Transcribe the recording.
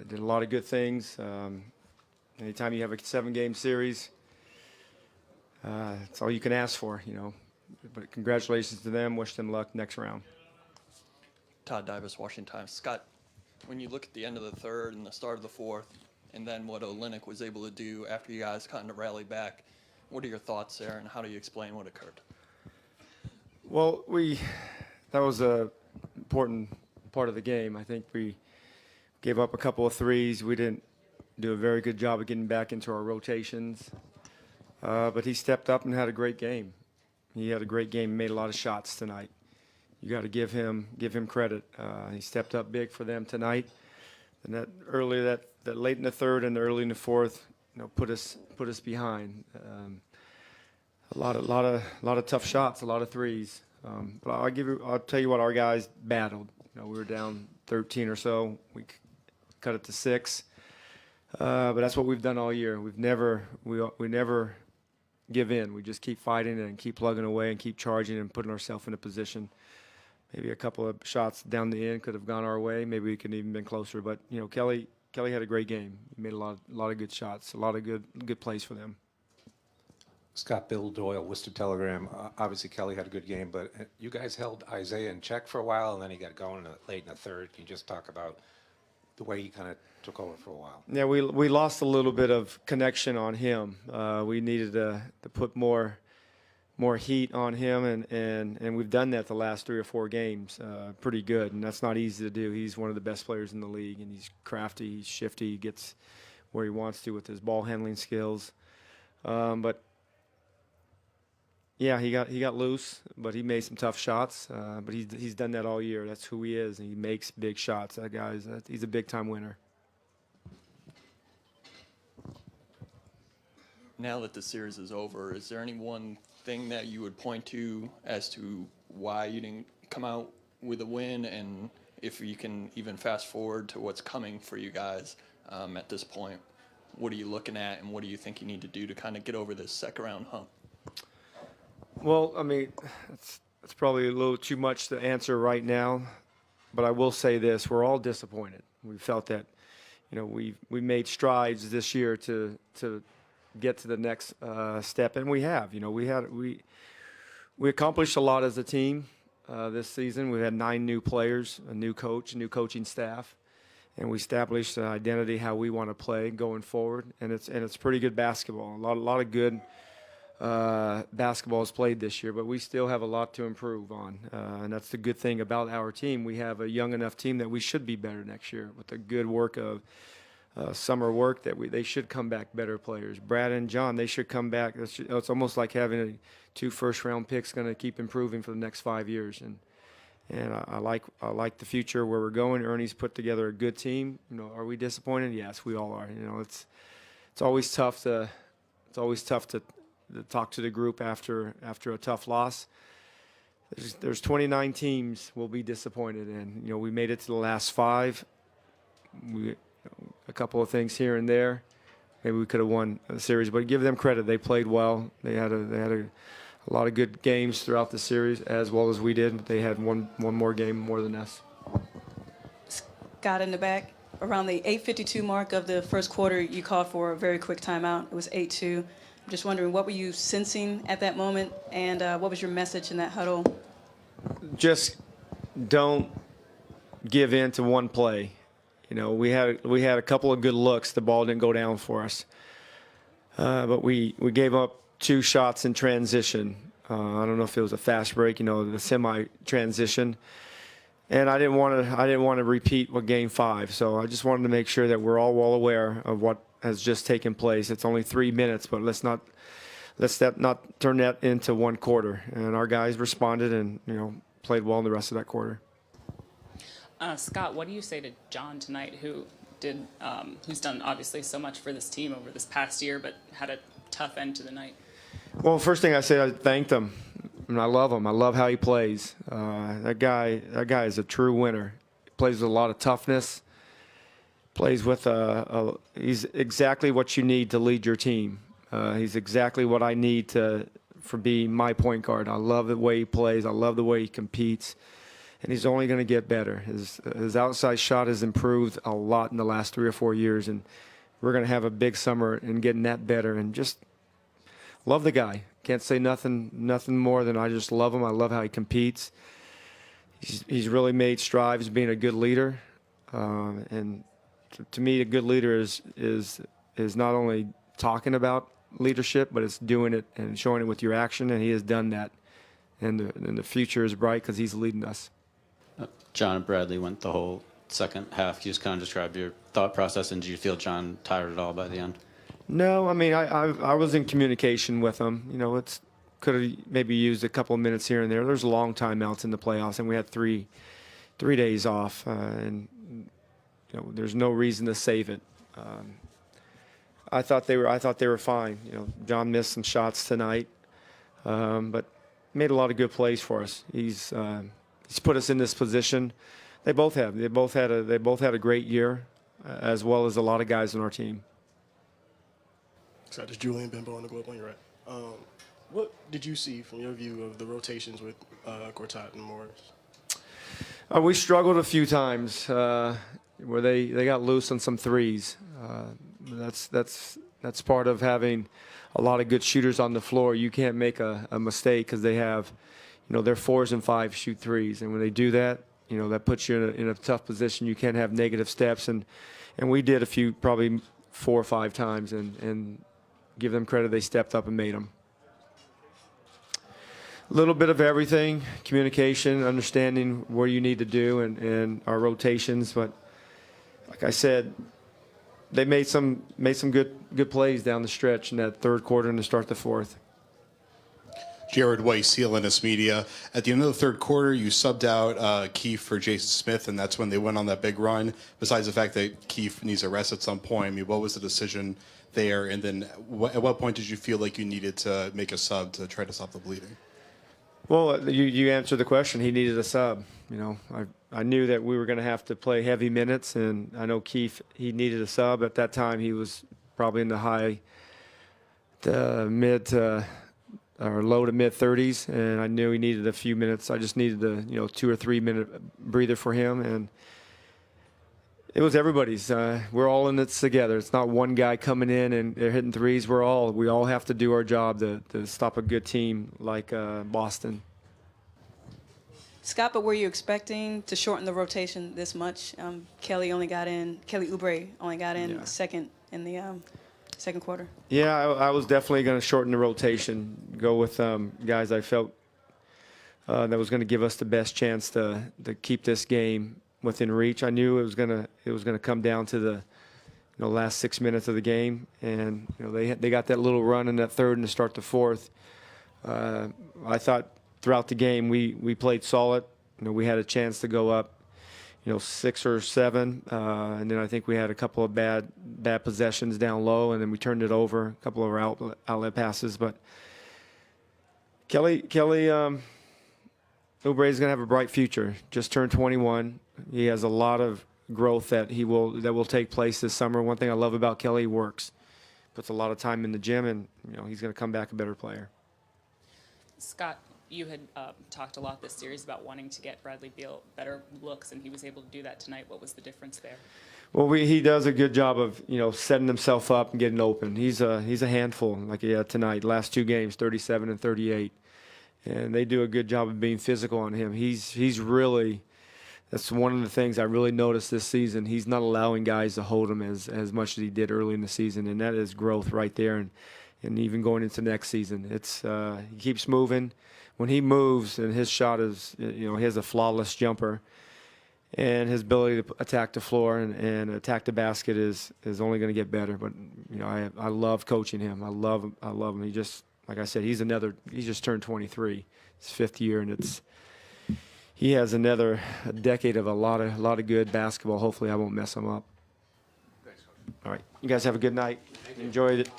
did a lot of good things. Anytime you have a 7-game series, that's all you can ask for, you know. But congratulations to them. Wish them luck next round. Todd Davis, Washington Times. Scott, when you look at the end of the third and the start of the fourth, and then what Olynyk was able to do after you guys kind of rallied back, what are your thoughts there, and how do you explain what occurred? Well, that was a important part of the game. I think we gave up a couple of threes. We didn't do a very good job of getting back into our rotations. But he stepped up and had a great game. He had a great game, made a lot of shots tonight. You got to give him credit. He stepped up big for them tonight. And that late in the third and early in the fourth, you know, put us behind. A lot of tough shots, a lot of threes. But I'll tell you what, our guys battled. You know, we were down 13 or so. We cut it to 6. But that's what we've done all year. We never give in. We just keep fighting and keep plugging away and keep charging and putting ourselves in a position. Maybe a couple of shots down the end could have gone our way. Maybe we could have even been closer. But you know, Kelly had a great game. He made a lot of good shots, a lot of good plays for them. Scott, Bill Doyle, Worcester Telegram. Obviously, Kelly had a good game, but you guys held Isaiah in check for a while, and then he got going late in the third. Can you just talk about the way he kind of took over for a while? Yeah, we lost a little bit of connection on him. We needed to put more heat on him, and we've done that the last 3 or 4 games pretty good, and that's not easy to do. He's one of the best players in the league, and he's crafty, he's shifty, he gets where he wants to with his ball handling skills. But yeah, he got loose, but he made some tough shots. But he's done that all year. That's who he is, and he makes big shots. That guy's he's a big-time winner. Now that the series is over, is there any one thing that you would point to as to why you didn't come out with a win, and if you can even fast forward to what's coming for you guys at this point? What are you looking at, and what do you think you need to do to kind of get over this second-round hump? Well, I mean, it's probably a little too much to answer right now, but I will say this: we're all disappointed. We felt that, you know, we made strides this year to get to the next step, and we have. You know, we accomplished a lot as a team this season. We had 9 new players, a new coach, a new coaching staff, and we established an identity how we want to play going forward. And it's pretty good basketball. A lot of good basketball is played this year, but we still have a lot to improve on. And that's the good thing about our team. We have a young enough team that we should be better next year with the good work of summer work that they should come back better players. Brad and John, they should come back. It's almost like having 2 first-round picks going to keep improving for the next 5 years. And I like the future where we're going. Ernie's put together a good team. You know, are we disappointed? Yes, we all are. You know, it's always tough to talk to the group after a tough loss. There's 29 teams will be disappointed, and you know, we made it to the last 5. A couple of things here and there. Maybe we could have won the series, but give them credit. They played well. They had a lot of good games throughout the series, as well as we did. They had one more game more than us. Scott in the back. Around the 8:52 mark of the first quarter, you called for a very quick timeout. It was 8-2. I'm just wondering, what were you sensing at that moment, and what was your message in that huddle? Just don't give in to one play. You know, we had a couple of good looks. The ball didn't go down for us, but we gave up 2 shots in transition. I don't know if it was a fast break, you know, the semi-transition, and I didn't want to repeat what Game 5. So I just wanted to make sure that we're all well aware of what has just taken place. It's only 3 minutes, but let's not turn that into one quarter. And our guys responded and, you know, played well in the rest of that quarter. Scott, what do you say to John tonight, who's done obviously so much for this team over this past year, but had a tough end to the night? Well, first thing I said, I thanked him, and I love him. I love how he plays. That guy is a true winner. He plays with a lot of toughness. Plays with he's exactly what you need to lead your team. He's exactly what I need for being my point guard. I love the way he plays. I love the way he competes. and he's only going to get better. His outside shot has improved a lot in the last 3 or 4 years, and we're going to have a big summer in getting that better. And just love the guy. Can't say nothing more than I just love him. I love how he competes. He's really made strides being a good leader, and to me, a good leader is not only talking about leadership, but it's doing it and showing it with your action, and he has done that. And the future is bright because he's leading us. John and Bradley went the whole second half. Can you just kind of describe your thought process, and did you feel John tired at all by the end? No, I mean, I was in communication with him. You know, it's could have maybe used a couple of minutes here and there. There's long timeouts in the playoffs, and we had three days off, and you know, there's no reason to save it. I thought they were fine. You know, John missed some shots tonight, but made a lot of good plays for us. He's put us in this position. They both have. They both had a great year, as well as a lot of guys on our team. So this is Julian Bimbo on the Globe on your right. What did you see from your view of the rotations with Gortat and Morris? We struggled a few times where they got loose on some threes. That's part of having a lot of good shooters on the floor. You can't make a mistake because they have, you know, their 4s and 5s shoot threes, and when they do that, you know, that puts you in a tough position. You can't have negative steps, and we did a few, probably 4 or 5 times, and give them credit, they stepped up and made them. A little bit of everything, communication, understanding where you need to do, and our rotations. But like I said, they made some good plays down the stretch in that third quarter and to start the fourth. Jared Weiss, CLNS Media. At the end of the third quarter, you subbed out Keefe for Jason Smith, and that's when they went on that big run. Besides the fact that Keefe needs a rest at some point, I mean, what was the decision there? And then at what point did you feel like you needed to make a sub to try to stop the bleeding? Well, you answered the question. He needed a sub. You know, I knew that we were going to have to play heavy minutes, and I know Keefe, he needed a sub. At that time, he was probably in the mid to or low to mid 30s, and I knew he needed a few minutes. I just needed a 2 or 3 minute breather for him, and it was everybody's. We're all in this together. It's not one guy coming in and they're hitting threes. We all have to do our job to stop a good team like Boston. Scott, but were you expecting to shorten the rotation this much? Kelly Oubre only got in second in the second quarter. Yeah, I was definitely going to shorten the rotation, go with guys I felt that was going to give us the best chance to keep this game within reach. I knew it was gonna come down to the last 6 minutes of the game, and they got that little run in that third and to start the fourth. I thought throughout the game we played solid. We had a chance to go up 6 or 7, and then I think we had a couple of bad possessions down low, and then we turned it over, a couple of our outlet passes. But Kelly Oubre is going to have a bright future. Just turned 21. He has a lot of growth that will take place this summer. One thing I love about Kelly, he works, puts a lot of time in the gym, and he's going to come back a better player. Scott, you had talked a lot this series about wanting to get Bradley Beal better looks, and he was able to do that tonight. What was the difference there? Well, he does a good job of setting himself up and getting open. He's a handful like he had tonight. Last 2 games, 37 and 38, and they do a good job of being physical on him. He's really. That's one of the things I really noticed this season. He's not allowing guys to hold him as much as he did early in the season, and that is growth right there. And even going into next season, he keeps moving. When he moves, and his shot is, he has a flawless jumper, and his ability to attack the floor and attack the basket is only going to get better. But I love coaching him. I love him. He just, like I said, he just turned 23. His 5th year, and he has another decade of a lot of good basketball. Hopefully, I won't mess him up. All right, you guys have a good night. Enjoyed it.